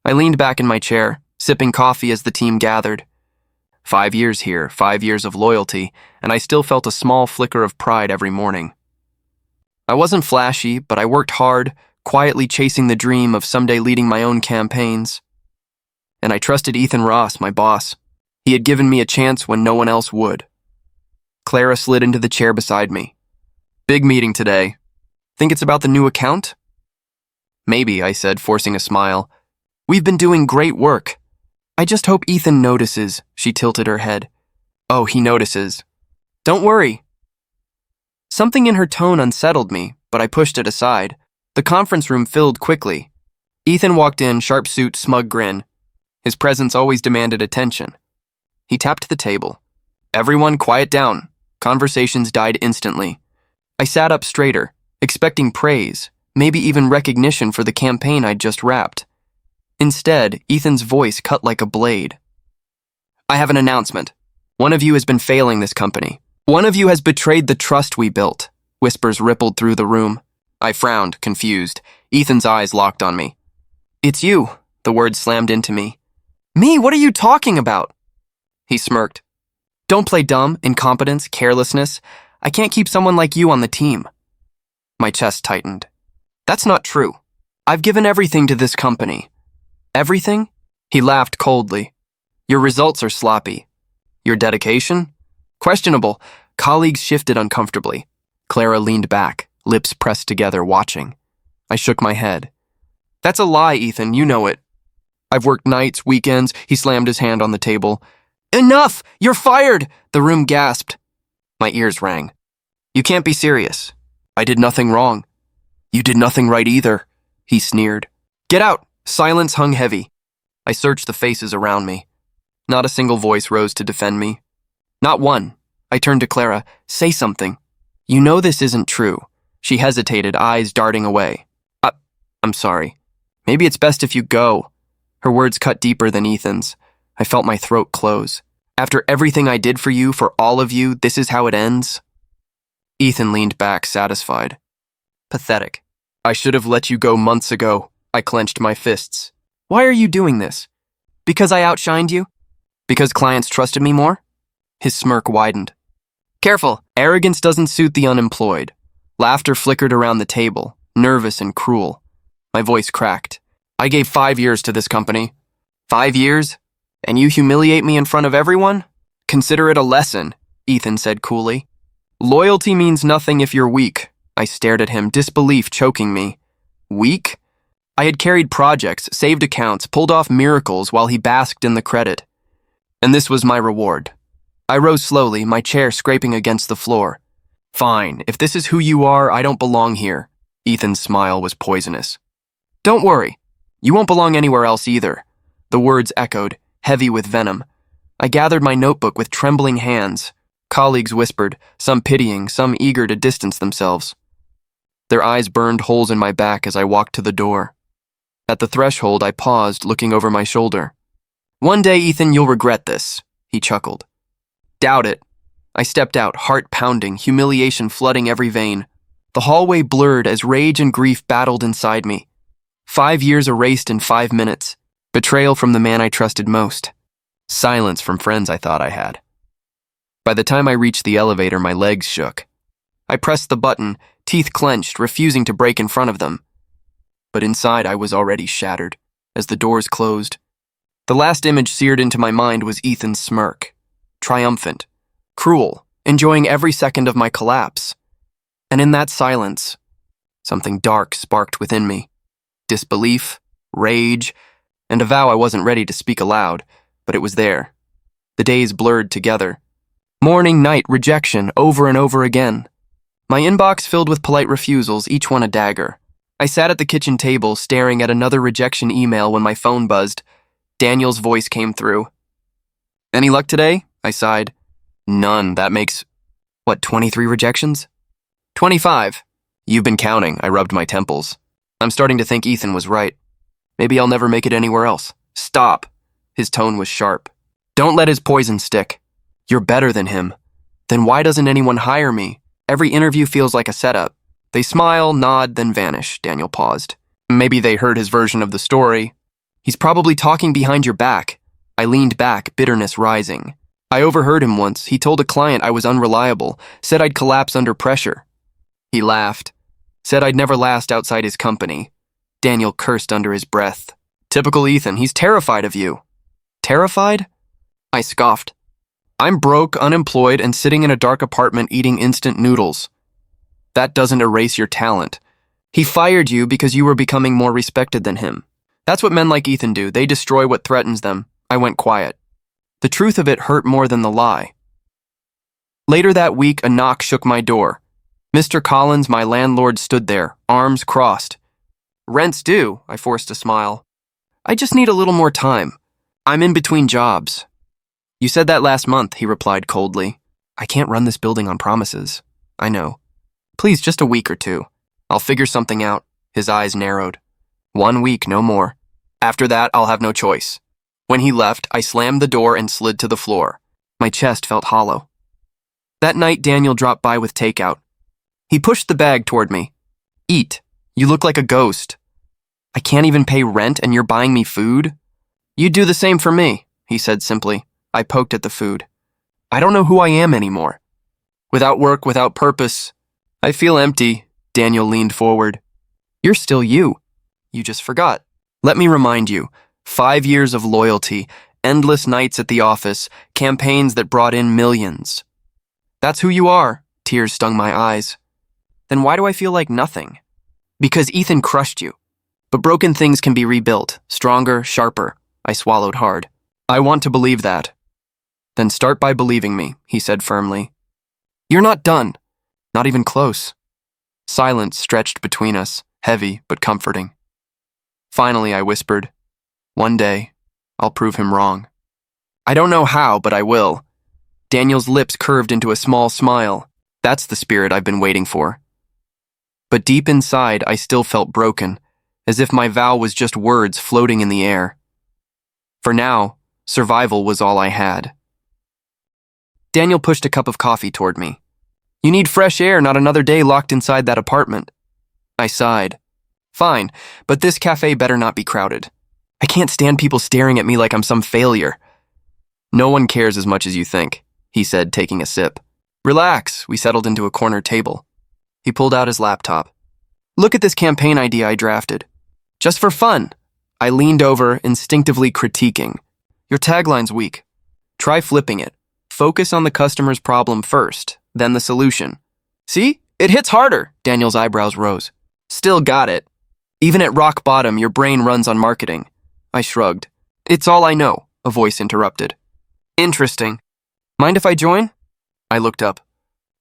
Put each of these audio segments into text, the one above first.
I leaned back in my chair, sipping coffee as the team gathered. 5 years here, 5 years of loyalty, and I still felt a small flicker of pride every morning. I wasn't flashy, but I worked hard, quietly chasing the dream of someday leading my own campaigns. And I trusted Ethan Ross, my boss. He had given me a chance when no one else would. Clara slid into the chair beside me. Big meeting today. Think it's about the new account? Maybe, I said, forcing a smile. We've been doing great work. I just hope Ethan notices, she tilted her head. Oh, he notices. Don't worry. Something in her tone unsettled me, but I pushed it aside. The conference room filled quickly. Ethan walked in, sharp suit, smug grin. His presence always demanded attention. He tapped the table. Everyone quiet down. Conversations died instantly. I sat up straighter, expecting praise, maybe even recognition for the campaign I'd just wrapped. Instead, Ethan's voice cut like a blade. I have an announcement. One of you has been failing this company. One of you has betrayed the trust we built. Whispers rippled through the room. I frowned, confused. Ethan's eyes locked on me. It's you, the words slammed into me. Me? What are you talking about? He smirked. Don't play dumb, incompetence, carelessness. I can't keep someone like you on the team. My chest tightened. That's not true. I've given everything to this company. Everything? He laughed coldly. Your results are sloppy. Your dedication? Questionable. Colleagues shifted uncomfortably. Clara leaned back, lips pressed together, watching. I shook my head. That's a lie, Ethan, you know it. I've worked nights, weekends. He slammed his hand on the table. Enough! You're fired! The room gasped. My ears rang. You can't be serious. I did nothing wrong. You did nothing right either, he sneered. Get out! Silence hung heavy. I searched the faces around me. Not a single voice rose to defend me. Not one. I turned to Clara. Say something. You know this isn't true. She hesitated, eyes darting away. I'm sorry. Maybe it's best if you go. Her words cut deeper than Ethan's. I felt my throat close. After everything I did for you, for all of you, this is how it ends? Ethan leaned back, satisfied. Pathetic. I should have let you go months ago. I clenched my fists. Why are you doing this? Because I outshined you? Because clients trusted me more? His smirk widened. Careful, arrogance doesn't suit the unemployed. Laughter flickered around the table, nervous and cruel. My voice cracked. I gave 5 years to this company. 5 years? And you humiliate me in front of everyone? Consider it a lesson, Ethan said coolly. Loyalty means nothing if you're weak. I stared at him, disbelief choking me. Weak? I had carried projects, saved accounts, pulled off miracles while he basked in the credit. And this was my reward. I rose slowly, my chair scraping against the floor. Fine, if this is who you are, I don't belong here. Ethan's smile was poisonous. Don't worry. You won't belong anywhere else either. The words echoed, heavy with venom. I gathered my notebook with trembling hands. Colleagues whispered, some pitying, some eager to distance themselves. Their eyes burned holes in my back as I walked to the door. At the threshold, I paused, looking over my shoulder. One day, Ethan, you'll regret this, he chuckled. Doubt it. I stepped out, heart pounding, humiliation flooding every vein. The hallway blurred as rage and grief battled inside me. 5 years erased in 5 minutes. Betrayal from the man I trusted most. Silence from friends I thought I had. By the time I reached the elevator, my legs shook. I pressed the button, teeth clenched, refusing to break in front of them. But inside I was already shattered, as the doors closed. The last image seared into my mind was Ethan's smirk. Triumphant, cruel, enjoying every second of my collapse. And in that silence, something dark sparked within me. Disbelief, rage, and a vow I wasn't ready to speak aloud, but it was there. The days blurred together. Morning, night, rejection, over and over again. My inbox filled with polite refusals, each one a dagger. I sat at the kitchen table, staring at another rejection email when my phone buzzed. Daniel's voice came through. Any luck today? I sighed. None. That makes, 23 rejections? 25. You've been counting. I rubbed my temples. I'm starting to think Ethan was right. Maybe I'll never make it anywhere else. Stop. His tone was sharp. Don't let his poison stick. You're better than him. Then why doesn't anyone hire me? Every interview feels like a setup. They smile, nod, then vanish. Daniel paused. Maybe they heard his version of the story. He's probably talking behind your back. I leaned back, bitterness rising. I overheard him once. He told a client I was unreliable, said I'd collapse under pressure. He laughed, said I'd never last outside his company. Daniel cursed under his breath. Typical Ethan, he's terrified of you. Terrified? I scoffed. I'm broke, unemployed, and sitting in a dark apartment eating instant noodles. That doesn't erase your talent. He fired you because you were becoming more respected than him. That's what men like Ethan do. They destroy what threatens them. I went quiet. The truth of it hurt more than the lie. Later that week, a knock shook my door. Mr. Collins, my landlord, stood there, arms crossed. Rent's due, I forced a smile. I just need a little more time. I'm in between jobs. You said that last month, he replied coldly. I can't run this building on promises. I know. Please, just a week or two. I'll figure something out. His eyes narrowed. 1 week, no more. After that, I'll have no choice. When he left, I slammed the door and slid to the floor. My chest felt hollow. That night, Daniel dropped by with takeout. He pushed the bag toward me. Eat. You look like a ghost. I can't even pay rent and you're buying me food? You'd do the same for me, he said simply. I poked at the food. I don't know who I am anymore. Without work, without purpose. I feel empty. Daniel leaned forward. You're still you. You just forgot. Let me remind you. 5 years of loyalty, endless nights at the office, campaigns that brought in millions. That's who you are. Tears stung my eyes. Then why do I feel like nothing? Because Ethan crushed you. But broken things can be rebuilt, stronger, sharper. I swallowed hard. I want to believe that. Then start by believing me, he said firmly. You're not done. Not even close. Silence stretched between us, heavy but comforting. Finally, I whispered, one day, I'll prove him wrong. I don't know how, but I will. Daniel's lips curved into a small smile. That's the spirit I've been waiting for. But deep inside, I still felt broken, as if my vow was just words floating in the air. For now, survival was all I had. Daniel pushed a cup of coffee toward me. You need fresh air, not another day locked inside that apartment. I sighed. Fine, but this cafe better not be crowded. I can't stand people staring at me like I'm some failure. No one cares as much as you think, he said, taking a sip. Relax, we settled into a corner table. He pulled out his laptop. Look at this campaign idea I drafted. Just for fun. I leaned over, instinctively critiquing. Your tagline's weak. Try flipping it. Focus on the customer's problem first, then the solution. See? It hits harder, Daniel's eyebrows rose. Still got it. Even at rock bottom, your brain runs on marketing. I shrugged. It's all I know, a voice interrupted. Interesting. Mind if I join? I looked up.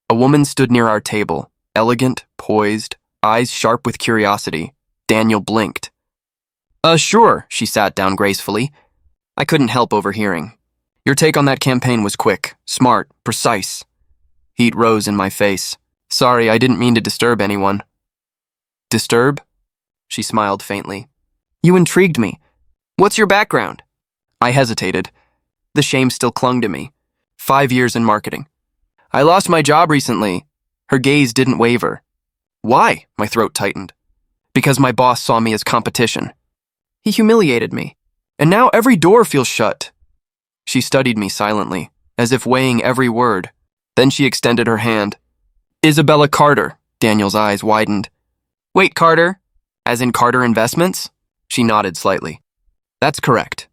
A woman stood near our table, elegant, poised, eyes sharp with curiosity. Daniel blinked. Sure, she sat down gracefully. I couldn't help overhearing. Your take on that campaign was quick, smart, precise. Heat rose in my face. Sorry, I didn't mean to disturb anyone. Disturb? She smiled faintly. You intrigued me. What's your background? I hesitated. The shame still clung to me. 5 years in marketing. I lost my job recently. Her gaze didn't waver. Why? My throat tightened. Because my boss saw me as competition. He humiliated me. And now every door feels shut. She studied me silently, as if weighing every word. Then she extended her hand. Isabella Carter. Daniel's eyes widened. Wait, Carter? As in Carter Investments? She nodded slightly. That's correct.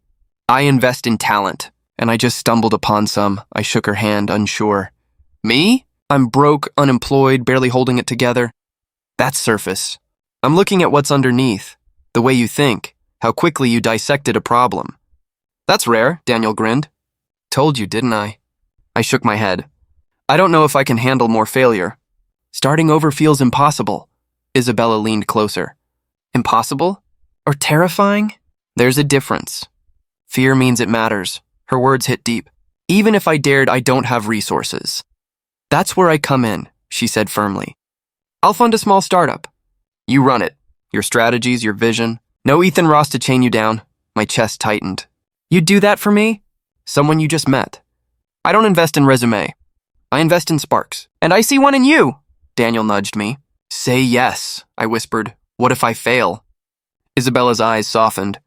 I invest in talent, and I just stumbled upon some. I shook her hand, unsure. Me? I'm broke, unemployed, barely holding it together. That's surface. I'm looking at what's underneath, the way you think, how quickly you dissected a problem. That's rare, Daniel grinned. Told you, didn't I? I shook my head. I don't know if I can handle more failure. Starting over feels impossible. Isabella leaned closer. Impossible? Or terrifying? There's a difference. Fear means it matters. Her words hit deep. Even if I dared, I don't have resources. That's where I come in, she said firmly. I'll fund a small startup. You run it. Your strategies, your vision. No Ethan Ross to chain you down. My chest tightened. You'd do that for me? Someone you just met. I don't invest in resume. I invest in sparks. And I see one in you. Daniel nudged me. Say yes, I whispered. What if I fail? Isabella's eyes softened.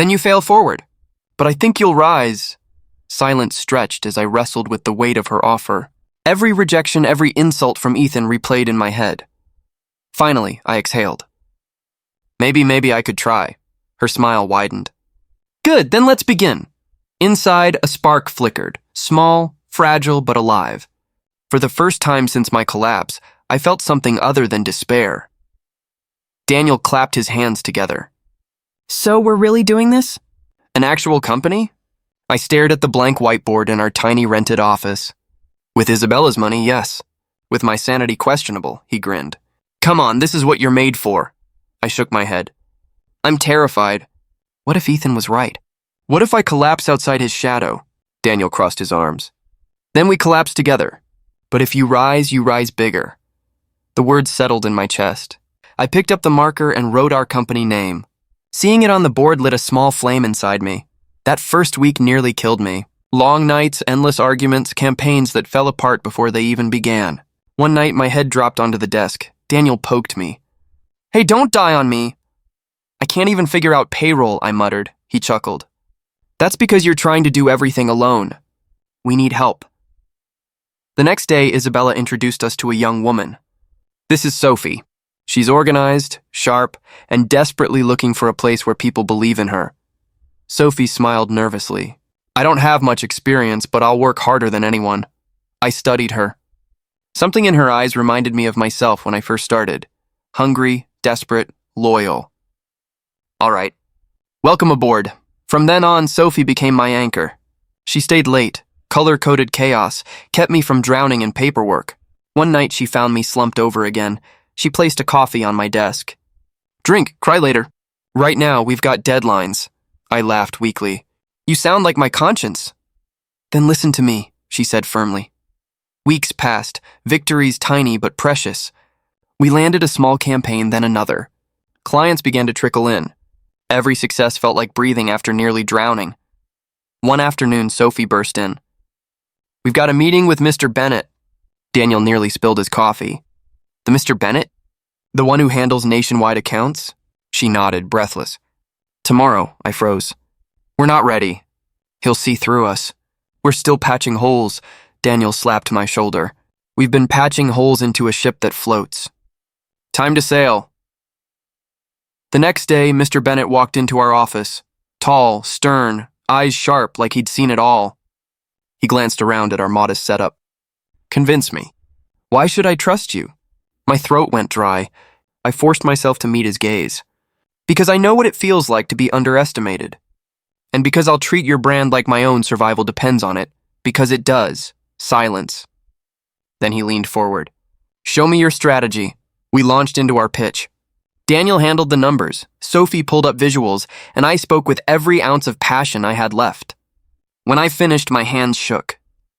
Then you fail forward. But I think you'll rise. Silence stretched as I wrestled with the weight of her offer. Every rejection, every insult from Ethan replayed in my head. Finally, I exhaled. Maybe I could try. Her smile widened. Good, then let's begin. Inside, a spark flickered, small, fragile, but alive. For the first time since my collapse, I felt something other than despair. Daniel clapped his hands together. So we're really doing this? An actual company? I stared at the blank whiteboard in our tiny rented office. With Isabella's money, yes. With my sanity questionable, he grinned. Come on, this is what you're made for. I shook my head. I'm terrified. What if Ethan was right? What if I collapse outside his shadow? Daniel crossed his arms. Then we collapse together. But if you rise bigger. The words settled in my chest. I picked up the marker and wrote our company name. Seeing it on the board lit a small flame inside me. That first week nearly killed me. Long nights, endless arguments, campaigns that fell apart before they even began. One night, my head dropped onto the desk. Daniel poked me. Hey, don't die on me. I can't even figure out payroll, I muttered. He chuckled. That's because you're trying to do everything alone. We need help. The next day, Isabella introduced us to a young woman. This is Sophie. She's organized, sharp, and desperately looking for a place where people believe in her. Sophie smiled nervously. I don't have much experience, but I'll work harder than anyone. I studied her. Something in her eyes reminded me of myself when I first started. Hungry, desperate, loyal. All right. Welcome aboard. From then on, Sophie became my anchor. She stayed late, color-coded chaos, kept me from drowning in paperwork. One night she found me slumped over again. She placed a coffee on my desk. Drink, cry later. Right now, we've got deadlines. I laughed weakly. You sound like my conscience. Then listen to me, she said firmly. Weeks passed, victories tiny but precious. We landed a small campaign, then another. Clients began to trickle in. Every success felt like breathing after nearly drowning. One afternoon, Sophie burst in. We've got a meeting with Mr. Bennett. Daniel nearly spilled his coffee. The Mr. Bennett? The one who handles nationwide accounts? She nodded, breathless. Tomorrow, I froze. We're not ready. He'll see through us. We're still patching holes. Daniel slapped my shoulder. We've been patching holes into a ship that floats. Time to sail. The next day, Mr. Bennett walked into our office. Tall, stern, eyes sharp like he'd seen it all. He glanced around at our modest setup. Convince me. Why should I trust you? My throat went dry. I forced myself to meet his gaze. Because I know what it feels like to be underestimated. And because I'll treat your brand like my own survival depends on it. Because it does. Silence. Then he leaned forward. Show me your strategy. We launched into our pitch. Daniel handled the numbers, Sophie pulled up visuals, and I spoke with every ounce of passion I had left. When I finished, my hands shook.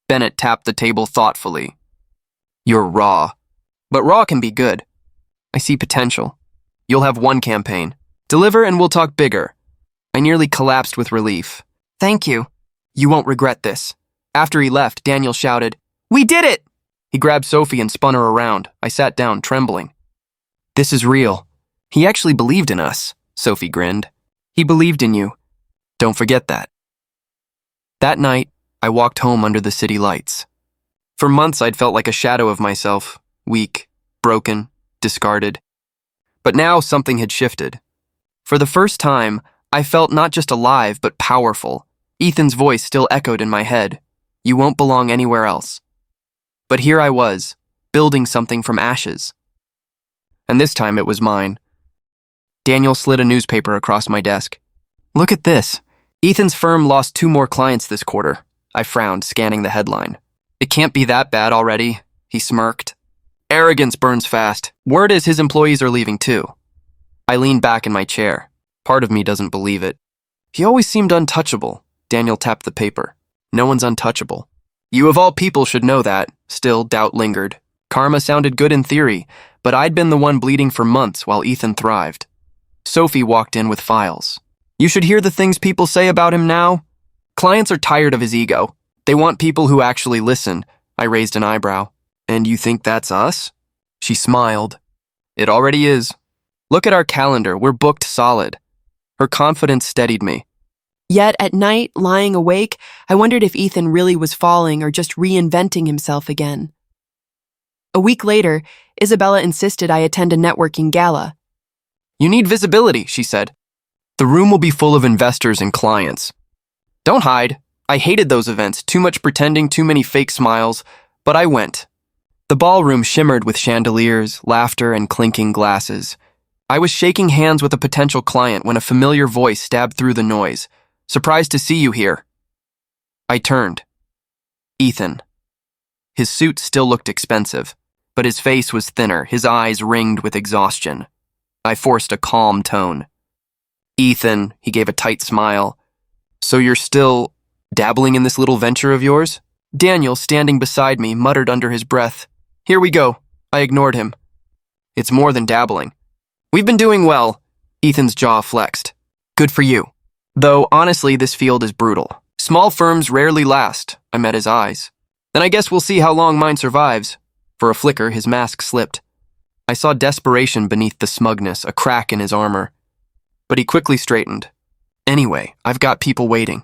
Bennett tapped the table thoughtfully. You're raw. But raw can be good. I see potential. You'll have one campaign. Deliver and we'll talk bigger. I nearly collapsed with relief. Thank you. You won't regret this. After he left, Daniel shouted, We did it! He grabbed Sophie and spun her around. I sat down, trembling. This is real. He actually believed in us, Sophie grinned. He believed in you. Don't forget that. That night, I walked home under the city lights. For months, I'd felt like a shadow of myself, weak, broken, discarded. But now something had shifted. For the first time, I felt not just alive, but powerful. Ethan's voice still echoed in my head. You won't belong anywhere else. But here I was, building something from ashes. And this time it was mine. Daniel slid a newspaper across my desk. Look at this. Ethan's firm lost 2 more clients this quarter. I frowned, scanning the headline. It can't be that bad already, he smirked. Arrogance burns fast. Word is his employees are leaving too. I leaned back in my chair. Part of me doesn't believe it. He always seemed untouchable. Daniel tapped the paper. No one's untouchable. You of all people should know that. Still, doubt lingered. Karma sounded good in theory, but I'd been the one bleeding for months while Ethan thrived. Sophie walked in with files. You should hear the things people say about him now. Clients are tired of his ego. They want people who actually listen. I raised an eyebrow. And you think that's us? She smiled. It already is. Look at our calendar. We're booked solid. Her confidence steadied me. Yet at night, lying awake, I wondered if Ethan really was falling or just reinventing himself again. A week later, Isabella insisted I attend a networking gala. You need visibility, she said. The room will be full of investors and clients. Don't hide. I hated those events, too much pretending, too many fake smiles, but I went. The ballroom shimmered with chandeliers, laughter, and clinking glasses. I was shaking hands with a potential client when a familiar voice stabbed through the noise. Surprised to see you here. I turned. Ethan. His suit still looked expensive, but his face was thinner, his eyes ringed with exhaustion. I forced a calm tone. Ethan, he gave a tight smile. So you're still dabbling in this little venture of yours? Daniel, standing beside me, muttered under his breath. Here we go. I ignored him. It's more than dabbling. We've been doing well. Ethan's jaw flexed. Good for you. Though, honestly, this field is brutal. Small firms rarely last. I met his eyes. Then I guess we'll see how long mine survives. For a flicker, his mask slipped. I saw desperation beneath the smugness, a crack in his armor. But he quickly straightened. Anyway, I've got people waiting.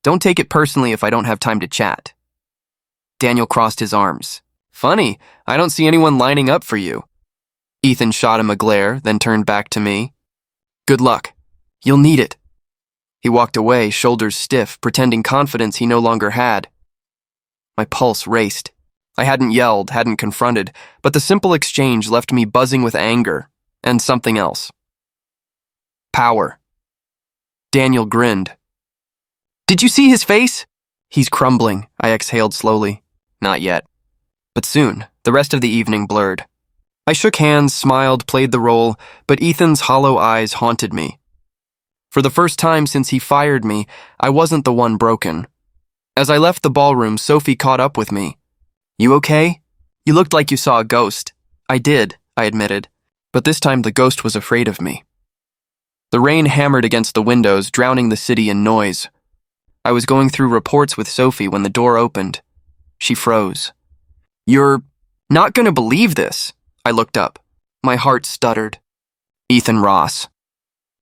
Don't take it personally if I don't have time to chat. Daniel crossed his arms. Funny, I don't see anyone lining up for you. Ethan shot him a glare, then turned back to me. Good luck. You'll need it. He walked away, shoulders stiff, pretending confidence he no longer had. My pulse raced. I hadn't yelled, hadn't confronted, but the simple exchange left me buzzing with anger and something else. Power. Daniel grinned. Did you see his face? He's crumbling, I exhaled slowly. Not yet. But soon, the rest of the evening blurred. I shook hands, smiled, played the role, but Ethan's hollow eyes haunted me. For the first time since he fired me, I wasn't the one broken. As I left the ballroom, Sophie caught up with me. You okay? You looked like you saw a ghost. I did, I admitted, but this time the ghost was afraid of me. The rain hammered against the windows, drowning the city in noise. I was going through reports with Sophie when the door opened. She froze. You're not gonna believe this. I looked up. My heart stuttered. Ethan Ross.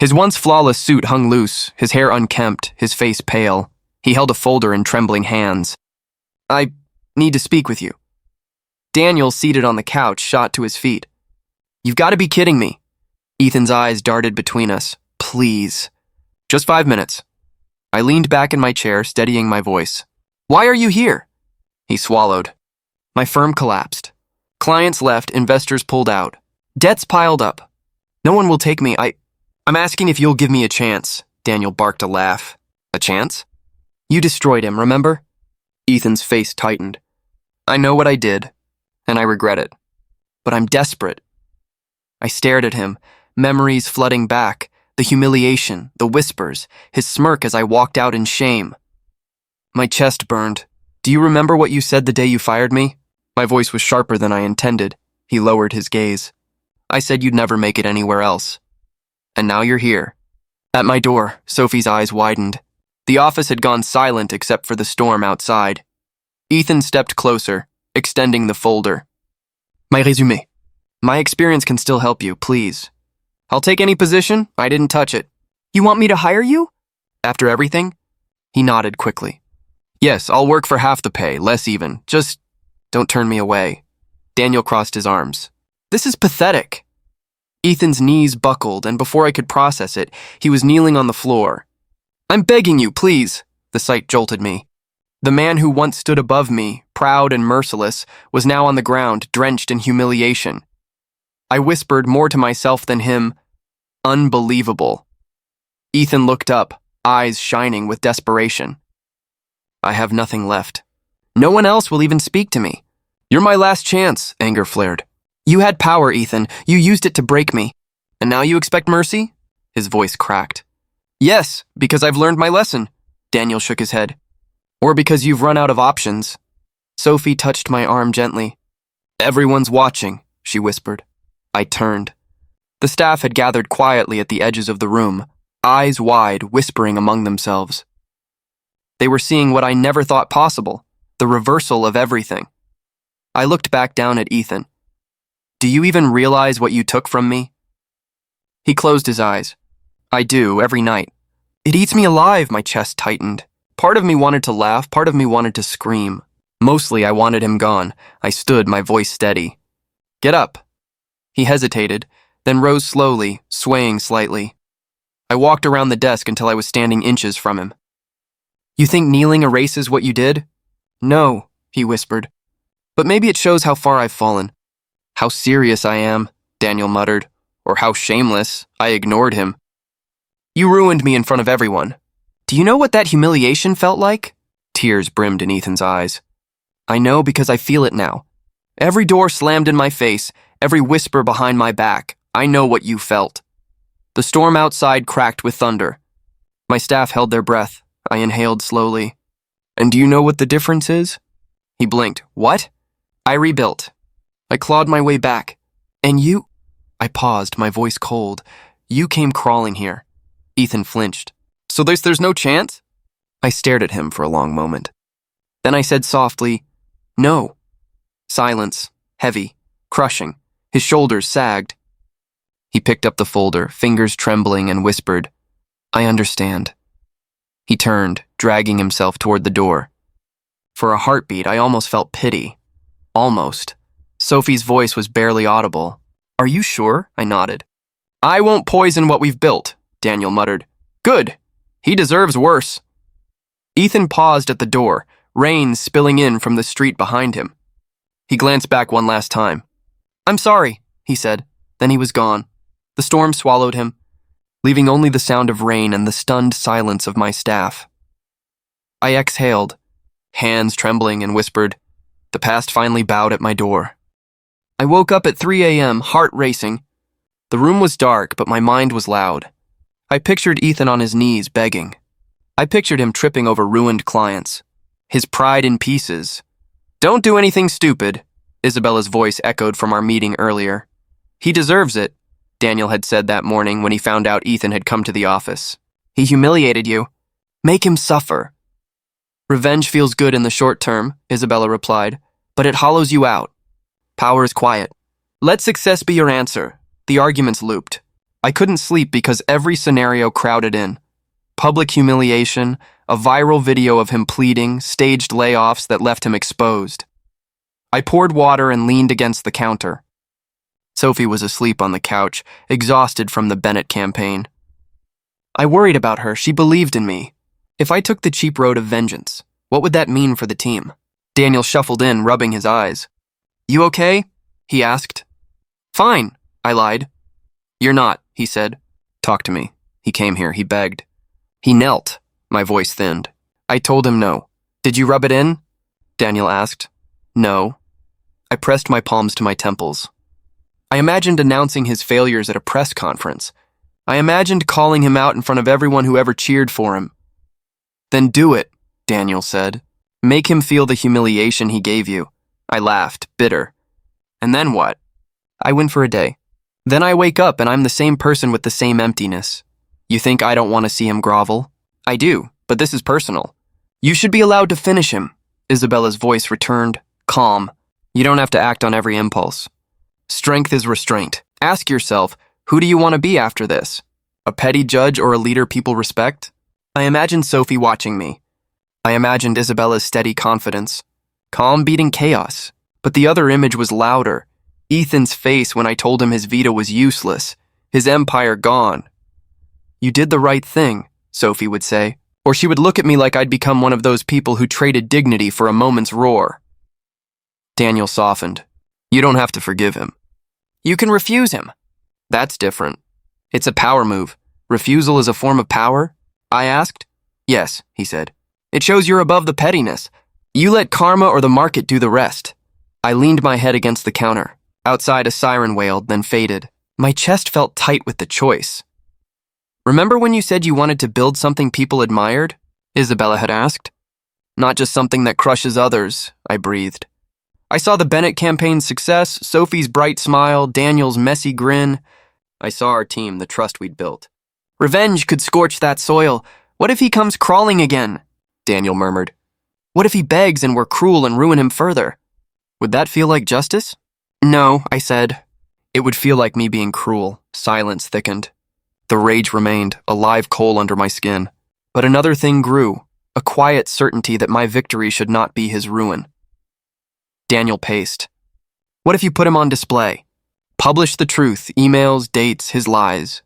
His once flawless suit hung loose, his hair unkempt, his face pale. He held a folder in trembling hands. I need to speak with you. Daniel, seated on the couch, shot to his feet. You've got to be kidding me. Ethan's eyes darted between us. Please. Just 5 minutes. I leaned back in my chair, steadying my voice. Why are you here? He swallowed. My firm collapsed. Clients left, investors pulled out. Debts piled up. No one will take me. I'm asking if you'll give me a chance. Daniel barked a laugh. A chance? You destroyed him, remember? Ethan's face tightened. I know what I did, and I regret it. But I'm desperate. I stared at him, memories flooding back, the humiliation, the whispers, his smirk as I walked out in shame. My chest burned. Do you remember what you said the day you fired me? My voice was sharper than I intended. He lowered his gaze. I said you'd never make it anywhere else. And now you're here. At my door, Sophie's eyes widened. The office had gone silent except for the storm outside. Ethan stepped closer, extending the folder. My résumé. My experience can still help you, please. I'll take any position. I didn't touch it. You want me to hire you? After everything? He nodded quickly. Yes, I'll work for half the pay, less even. Just don't turn me away. Daniel crossed his arms. This is pathetic. Ethan's knees buckled, and before I could process it, he was kneeling on the floor. I'm begging you, please. The sight jolted me. The man who once stood above me, proud and merciless, was now on the ground, drenched in humiliation. I whispered more to myself than him, unbelievable. Ethan looked up, eyes shining with desperation. I have nothing left. No one else will even speak to me. You're my last chance, anger flared. You had power, Ethan. You used it to break me. And now you expect mercy? His voice cracked. Yes, because I've learned my lesson. Daniel shook his head. Or because you've run out of options. Sophie touched my arm gently. Everyone's watching, she whispered. I turned. The staff had gathered quietly at the edges of the room, eyes wide, whispering among themselves. They were seeing what I never thought possible, the reversal of everything. I looked back down at Ethan. Do you even realize what you took from me? He closed his eyes. I do, every night. It eats me alive, my chest tightened. Part of me wanted to laugh, part of me wanted to scream. Mostly I wanted him gone. I stood, my voice steady. Get up. He hesitated, then rose slowly, swaying slightly. I walked around the desk until I was standing inches from him. You think kneeling erases what you did? No, he whispered. But maybe it shows how far I've fallen. How serious I am, Daniel muttered, or how shameless. I ignored him. You ruined me in front of everyone. Do you know what that humiliation felt like? Tears brimmed in Ethan's eyes. I know because I feel it now. Every door slammed in my face, every whisper behind my back. I know what you felt. The storm outside cracked with thunder. My staff held their breath. I inhaled slowly. And do you know what the difference is? He blinked. What? I rebuilt. I clawed my way back. And you? I paused, my voice cold. You came crawling here. Ethan flinched. So there's no chance? I stared at him for a long moment. Then I said softly, no. Silence, heavy, crushing. His shoulders sagged. He picked up the folder, fingers trembling, and whispered, I understand. He turned, dragging himself toward the door. For a heartbeat, I almost felt pity. Almost. Sophie's voice was barely audible. Are you sure? I nodded. I won't poison what we've built, Daniel muttered. Good. He deserves worse. Ethan paused at the door, rain spilling in from the street behind him. He glanced back one last time. I'm sorry, he said. Then he was gone. The storm swallowed him, leaving only the sound of rain and the stunned silence of my staff. I exhaled, hands trembling, and whispered, the past finally bowed at my door. I woke up at 3 a.m., heart racing. The room was dark, but my mind was loud. I pictured Ethan on his knees, begging. I pictured him tripping over ruined clients, his pride in pieces. Don't do anything stupid, Isabella's voice echoed from our meeting earlier. He deserves it, Daniel had said that morning when he found out Ethan had come to the office. He humiliated you. Make him suffer. Revenge feels good in the short term, Isabella replied, but it hollows you out. Power is quiet. Let success be your answer. The arguments looped. I couldn't sleep because every scenario crowded in. Public humiliation, a viral video of him pleading, staged layoffs that left him exposed. I poured water and leaned against the counter. Sophie was asleep on the couch, exhausted from the Bennett campaign. I worried about her. She believed in me. If I took the cheap road of vengeance, what would that mean for the team? Daniel shuffled in, rubbing his eyes. You okay? He asked. Fine, I lied. You're not, he said. Talk to me. He came here, he begged. He knelt. My voice thinned. I told him no. Did you rub it in? Daniel asked. No. I pressed my palms to my temples. I imagined announcing his failures at a press conference. I imagined calling him out in front of everyone who ever cheered for him. Then do it, Daniel said. Make him feel the humiliation he gave you. I laughed, bitter. And then what? I win for a day. Then I wake up and I'm the same person with the same emptiness. You think I don't want to see him grovel? I do, but this is personal. You should be allowed to finish him. Isabella's voice returned, calm. You don't have to act on every impulse. Strength is restraint. Ask yourself, who do you want to be after this? A petty judge or a leader people respect? I imagined Sophie watching me. I imagined Isabella's steady confidence. Calm beating chaos. But the other image was louder. Ethan's face when I told him his veto was useless. His empire gone. You did the right thing, Sophie would say. Or she would look at me like I'd become one of those people who traded dignity for a moment's roar. Daniel softened. You don't have to forgive him. You can refuse him. That's different. It's a power move. Refusal is a form of power? I asked. Yes, he said. It shows you're above the pettiness. You let karma or the market do the rest. I leaned my head against the counter. Outside, a siren wailed, then faded. My chest felt tight with the choice. Remember when you said you wanted to build something people admired? Isabella had asked. Not just something that crushes others, I breathed. I saw the Bennett campaign's success, Sophie's bright smile, Daniel's messy grin. I saw our team, the trust we'd built. Revenge could scorch that soil. What if he comes crawling again? Daniel murmured. What if he begs and we're cruel and ruin him further? Would that feel like justice? No, I said. It would feel like me being cruel. Silence thickened. The rage remained, a live coal under my skin. But another thing grew, a quiet certainty that my victory should not be his ruin. Daniel paced. What if you put him on display? Publish the truth, emails, dates, his lies.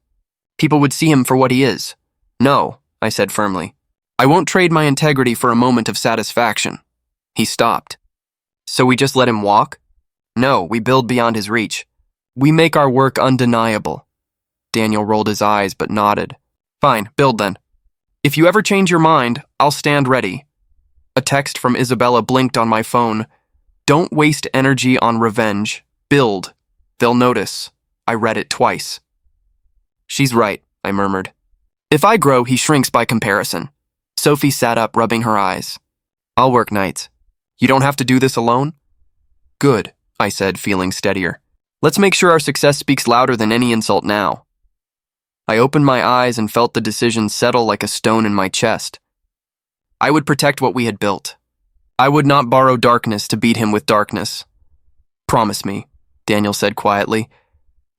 People would see him for what he is. No, I said firmly. I won't trade my integrity for a moment of satisfaction. He stopped. So we just let him walk? No, we build beyond his reach. We make our work undeniable. Daniel rolled his eyes but nodded. Fine, build then. If you ever change your mind, I'll stand ready. A text from Isabella blinked on my phone. Don't waste energy on revenge. Build. They'll notice. I read it twice. She's right, I murmured. If I grow, he shrinks by comparison. Sophie sat up, rubbing her eyes. I'll work nights. You don't have to do this alone? Good, I said, feeling steadier. Let's make sure our success speaks louder than any insult now. I opened my eyes and felt the decision settle like a stone in my chest. I would protect what we had built. I would not borrow darkness to beat him with darkness. Promise me, Daniel said quietly,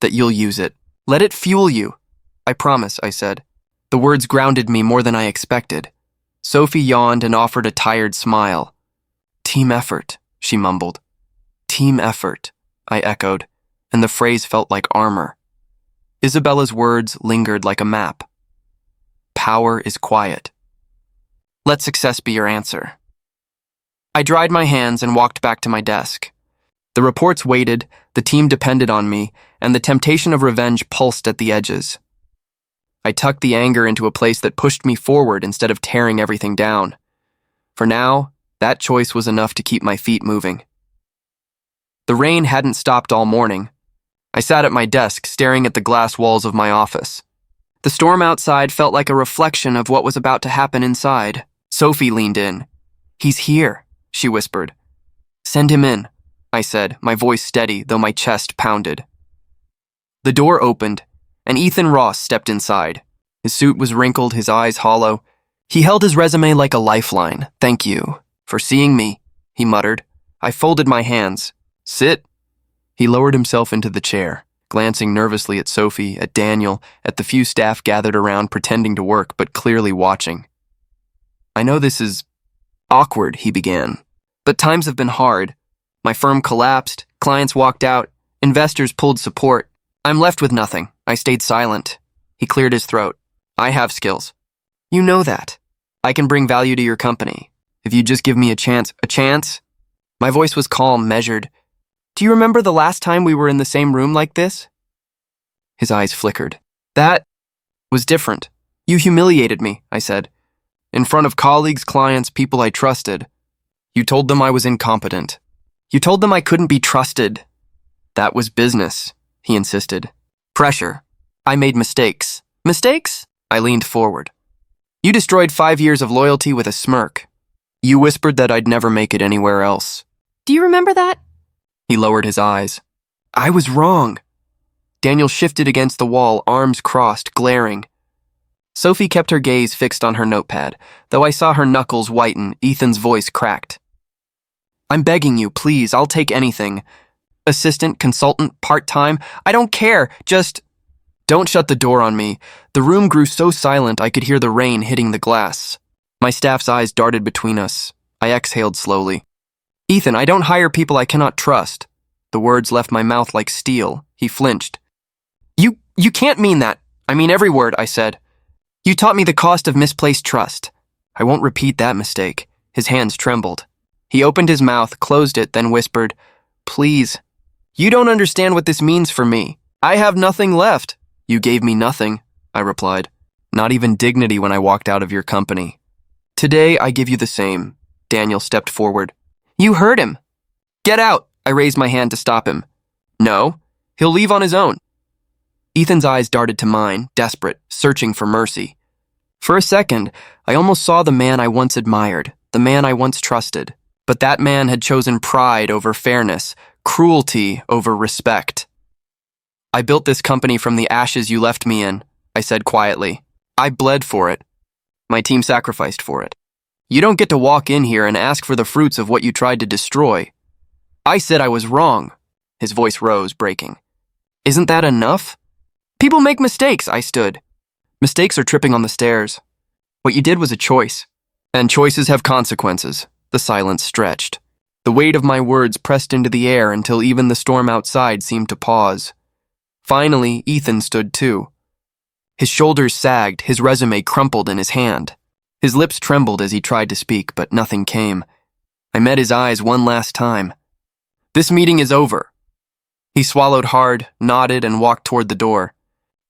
that you'll use it. Let it fuel you. I promise, I said. The words grounded me more than I expected. Sophie yawned and offered a tired smile. Team effort, she mumbled. Team effort, I echoed, and the phrase felt like armor. Isabella's words lingered like a map. Power is quiet. Let success be your answer. I dried my hands and walked back to my desk. The reports waited, the team depended on me, and the temptation of revenge pulsed at the edges. I tucked the anger into a place that pushed me forward instead of tearing everything down. For now, that choice was enough to keep my feet moving. The rain hadn't stopped all morning. I sat at my desk, staring at the glass walls of my office. The storm outside felt like a reflection of what was about to happen inside. Sophie leaned in. He's here, she whispered. Send him in, I said, my voice steady, though my chest pounded. The door opened, and Ethan Ross stepped inside. His suit was wrinkled, his eyes hollow. He held his resume like a lifeline. Thank you for seeing me, he muttered. I folded my hands. Sit. He lowered himself into the chair, glancing nervously at Sophie, at Daniel, at the few staff gathered around pretending to work but clearly watching. I know this is awkward, he began, but times have been hard. My firm collapsed, clients walked out, investors pulled support. I'm left with nothing. I stayed silent. He cleared his throat. I have skills. You know that. I can bring value to your company. If you just give me a chance. A chance? My voice was calm, measured. Do you remember the last time we were in the same room like this? His eyes flickered. That was different. You humiliated me, I said. In front of colleagues, clients, people I trusted. You told them I was incompetent. You told them I couldn't be trusted. That was business, he insisted. Pressure. I made mistakes. Mistakes? I leaned forward. You destroyed 5 years of loyalty with a smirk. You whispered that I'd never make it anywhere else. Do you remember that? He lowered his eyes. I was wrong. Daniel shifted against the wall, arms crossed, glaring. Sophie kept her gaze fixed on her notepad. Though I saw her knuckles whiten, Ethan's voice cracked. I'm begging you, please, I'll take anything. Assistant, consultant, part-time, I don't care, just... Don't shut the door on me. The room grew so silent I could hear the rain hitting the glass. My staff's eyes darted between us. I exhaled slowly. Ethan, I don't hire people I cannot trust. The words left my mouth like steel. He flinched. You can't mean that. I mean every word, I said. You taught me the cost of misplaced trust. I won't repeat that mistake. His hands trembled. He opened his mouth, closed it, then whispered, Please. You don't understand what this means for me. I have nothing left. You gave me nothing, I replied. Not even dignity when I walked out of your company. Today, I give you the same. Daniel stepped forward. You heard him. Get out. I raised my hand to stop him. No, he'll leave on his own. Ethan's eyes darted to mine, desperate, searching for mercy. For a second, I almost saw the man I once admired, the man I once trusted. But that man had chosen pride over fairness, cruelty over respect. I built this company from the ashes you left me in, I said quietly. I bled for it. My team sacrificed for it. You don't get to walk in here and ask for the fruits of what you tried to destroy. I said I was wrong. His voice rose, breaking. Isn't that enough? People make mistakes, I stood. Mistakes are tripping on the stairs. What you did was a choice. And choices have consequences. The silence stretched. The weight of my words pressed into the air until even the storm outside seemed to pause. Finally, Ethan stood too. His shoulders sagged, his resume crumpled in his hand. His lips trembled as he tried to speak, but nothing came. I met his eyes one last time. "This meeting is over." He swallowed hard, nodded, and walked toward the door.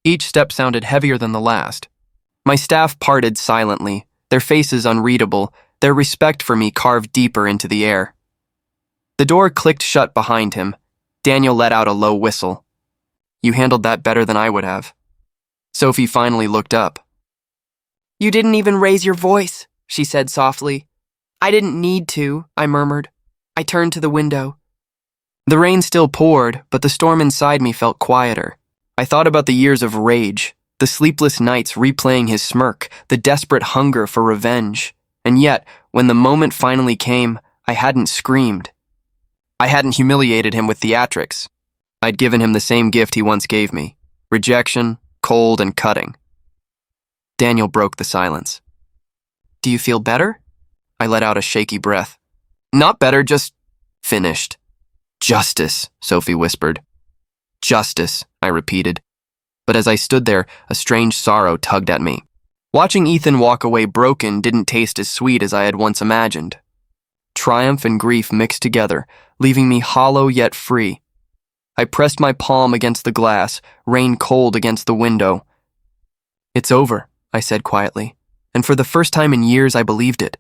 Each step sounded heavier than the last. My staff parted silently, their faces unreadable, their respect for me carved deeper into the air. The door clicked shut behind him. Daniel let out a low whistle. "You handled that better than I would have." Sophie finally looked up. "You didn't even raise your voice," she said softly. "I didn't need to," I murmured. I turned to the window. The rain still poured, but the storm inside me felt quieter. I thought about the years of rage, the sleepless nights replaying his smirk, the desperate hunger for revenge. And yet, when the moment finally came, I hadn't screamed. I hadn't humiliated him with theatrics. I'd given him the same gift he once gave me: rejection, cold and cutting. Daniel broke the silence. "Do you feel better?" I let out a shaky breath. "Not better, just finished." "Justice," Sophie whispered. "Justice," I repeated. But as I stood there, a strange sorrow tugged at me. Watching Ethan walk away broken didn't taste as sweet as I had once imagined. Triumph and grief mixed together, leaving me hollow yet free. I pressed my palm against the glass, rain cold against the window. "It's over," I said quietly, and for the first time in years I believed it.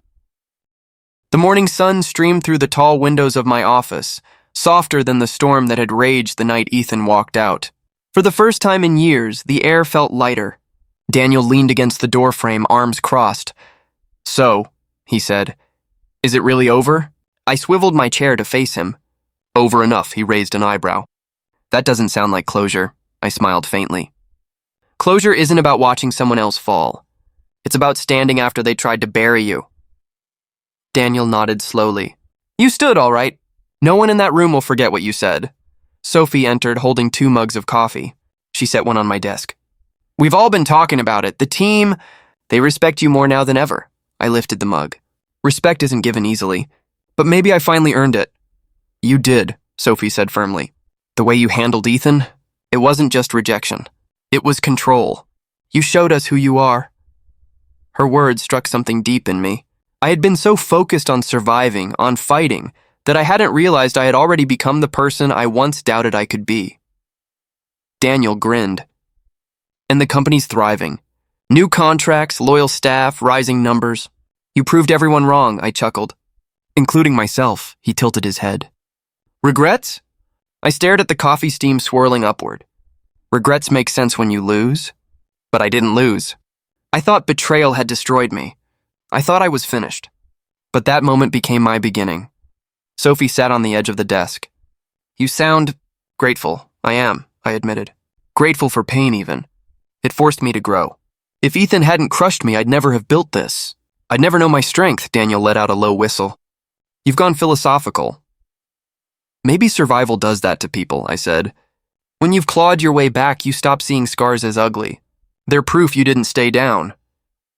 The morning sun streamed through the tall windows of my office, softer than the storm that had raged the night Ethan walked out. For the first time in years, the air felt lighter. Daniel leaned against the doorframe, arms crossed. "So," he said, "is it really over?" I swiveled my chair to face him. "Over enough," he raised an eyebrow. "That doesn't sound like closure," I smiled faintly. "Closure isn't about watching someone else fall. It's about standing after they tried to bury you." Daniel nodded slowly. "You stood all right. No one in that room will forget what you said." Sophie entered, holding 2 mugs of coffee. She set one on my desk. "We've all been talking about it. The team, they respect you more now than ever." I lifted the mug. "Respect isn't given easily, but maybe I finally earned it." "You did," Sophie said firmly. "The way you handled Ethan, it wasn't just rejection. It was control. You showed us who you are." Her words struck something deep in me. I had been so focused on surviving, on fighting, that I hadn't realized I had already become the person I once doubted I could be. Daniel grinned. "And the company's thriving. New contracts, loyal staff, rising numbers. You proved everyone wrong," I chuckled. "Including myself," he tilted his head. "Regrets?" I stared at the coffee steam swirling upward. "Regrets make sense when you lose." But I didn't lose. I thought betrayal had destroyed me. I thought I was finished. But that moment became my beginning. Sophie sat on the edge of the desk. "You sound grateful." "I am," I admitted. "Grateful for pain, even. It forced me to grow. If Ethan hadn't crushed me, I'd never have built this. I'd never know my strength." Daniel let out a low whistle. "You've gone philosophical." "Maybe survival does that to people," I said. "When you've clawed your way back, you stop seeing scars as ugly. They're proof you didn't stay down."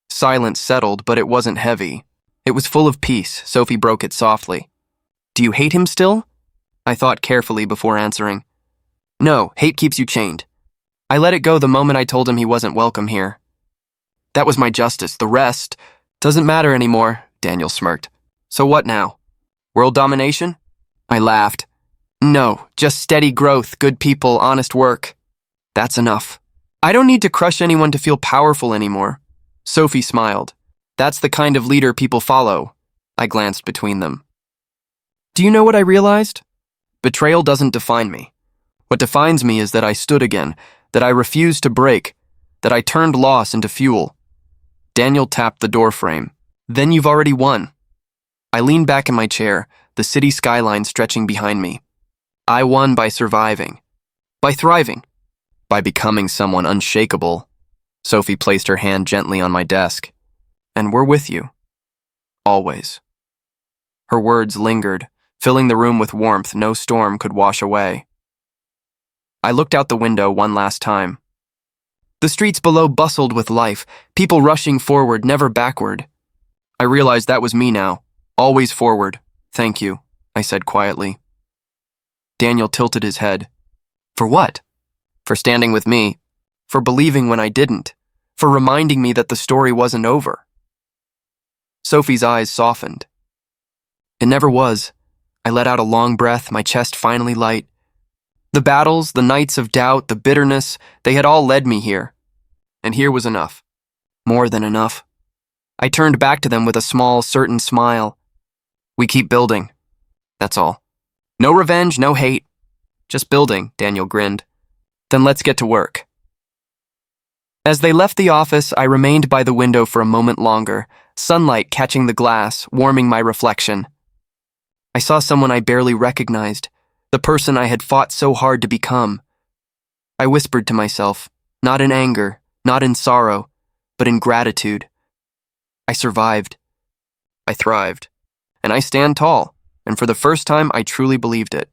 Silence settled, but it wasn't heavy. It was full of peace. Sophie broke it softly. "Do you hate him still?" I thought carefully before answering. "No, hate keeps you chained. I let it go the moment I told him he wasn't welcome here. That was my justice. The rest doesn't matter anymore," Daniel smirked. "So what now? World domination?" I laughed. "No, just steady growth, good people, honest work. That's enough. I don't need to crush anyone to feel powerful anymore." Sophie smiled. "That's the kind of leader people follow." I glanced between them. "Do you know what I realized? Betrayal doesn't define me. What defines me is that I stood again, that I refused to break, that I turned loss into fuel." Daniel tapped the doorframe. "Then you've already won." I leaned back in my chair, the city skyline stretching behind me. I won by surviving, by thriving, by becoming someone unshakable. Sophie placed her hand gently on my desk. "And we're with you. Always." Her words lingered, filling the room with warmth no storm could wash away. I looked out the window one last time. The streets below bustled with life, people rushing forward, never backward. I realized that was me now. Always forward. Thank you, I said quietly. Daniel tilted his head. For what? For standing with me. For believing when I didn't. For reminding me that the story wasn't over. Sophie's eyes softened. It never was. I let out a long breath, my chest finally light. The battles, the nights of doubt, the bitterness, they had all led me here. And here was enough. More than enough. I turned back to them with a small, certain smile. We keep building. That's all. No revenge, no hate. Just building, Daniel grinned. Then let's get to work. As they left the office, I remained by the window for a moment longer, sunlight catching the glass, warming my reflection. I saw someone I barely recognized, the person I had fought so hard to become. I whispered to myself, not in anger, not in sorrow, but in gratitude. I survived. I thrived. And I stand tall, and for the first time I truly believed it.